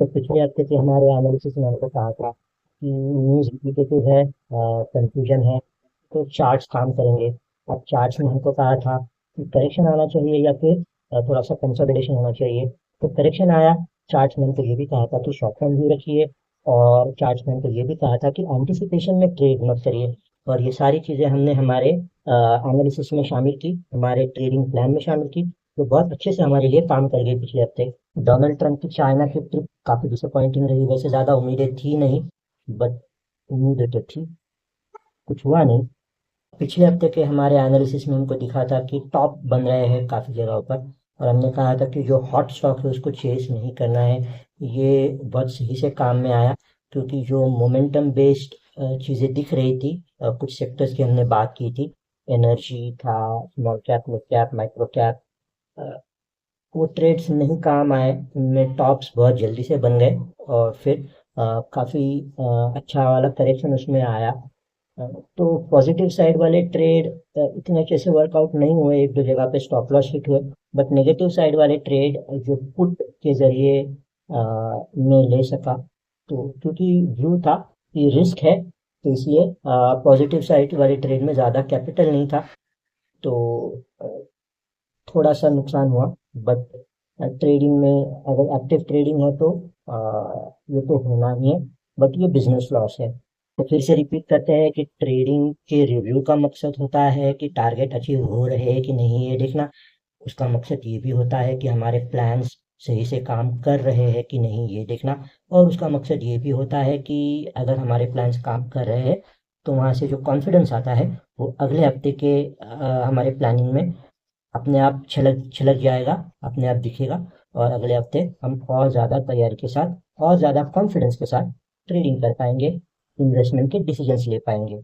तो पिछले हफ्ते से हमारे एनालिसिस में हमको कहा था कि न्यूज़ रिपीटेटिव है, कंफ्यूजन है, तो चार्ट्स काम करेंगे। अब चार्ट्स में हमको कहा था कि करेक्शन आना चाहिए या फिर थोड़ा सा कंसोलिडेशन होना चाहिए। तो करेक्शन आया। चार्ट्स में हमको ये भी कहा था कि शॉर्ट टर्म व्यू रखिए, और चार्ट्स में हमको ये भी कहा था कि एंटिसिपेशन में ट्रेड मत करिए। और ये सारी चीज़ें हमने हमारे एनालिसिस में शामिल की, हमारे ट्रेडिंग प्लान में शामिल की, जो बहुत अच्छे से हमारे लिए काम कर गई पिछले हफ्ते। डोनाल्ड ट्रंप की चाइना की ट्रिप काफी डिसअपॉइंटिंग रही। वैसे ज्यादा उम्मीदें थी नहीं, बट उम्मीदें तो थी, कुछ हुआ नहीं। पिछले हफ्ते के हमारे एनालिसिस में हमको दिखा था कि टॉप बन रहे हैं काफी जगहों पर, और हमने कहा था कि जो हॉट स्टॉक है उसको चेस नहीं करना है। ये बहुत सही से काम में आया, क्योंकि जो मोमेंटम बेस्ड चीजें दिख रही थी, कुछ सेक्टर्स की हमने बात की थी, एनर्जी था, small cap, mid cap, micro cap, वो ट्रेड्स नहीं काम आए। उनमें टॉप्स बहुत जल्दी से बन गए, और फिर काफ़ी अच्छा वाला करेक्शन उसमें आया। तो पॉजिटिव साइड वाले ट्रेड इतने अच्छे से वर्कआउट नहीं हुए, एक दो जगह पे स्टॉप लॉस हिट हुए। बट नेगेटिव साइड वाले ट्रेड जो पुट के जरिए में ले सका, तो क्योंकि व्यू था कि रिस्क है, तो इसलिए पॉजिटिव साइड वाले ट्रेड में ज़्यादा कैपिटल नहीं था, तो थोड़ा सा नुकसान हुआ। बट ट्रेडिंग में अगर एक्टिव ट्रेडिंग है तो ये तो होना ही है, बट ये बिजनेस लॉस है। तो फिर से रिपीट करते हैं कि ट्रेडिंग के रिव्यू का मकसद होता है कि टारगेट अचीव हो रहे हैं कि नहीं ये देखना। उसका मकसद ये भी होता है कि हमारे प्लान्स सही से काम कर रहे हैं कि नहीं ये देखना। और उसका मकसद ये भी होता है कि अगर हमारे प्लान्स काम कर रहे हैं, तो वहाँ से जो कॉन्फिडेंस आता है वो अगले हफ्ते के हमारे प्लानिंग में अपने आप छलक छलक जाएगा, अपने आप दिखेगा। और अगले हफ्ते हम और ज़्यादा तैयारी के साथ और ज़्यादा कॉन्फिडेंस के साथ ट्रेडिंग कर पाएंगे, इन्वेस्टमेंट के डिसीजंस ले पाएंगे।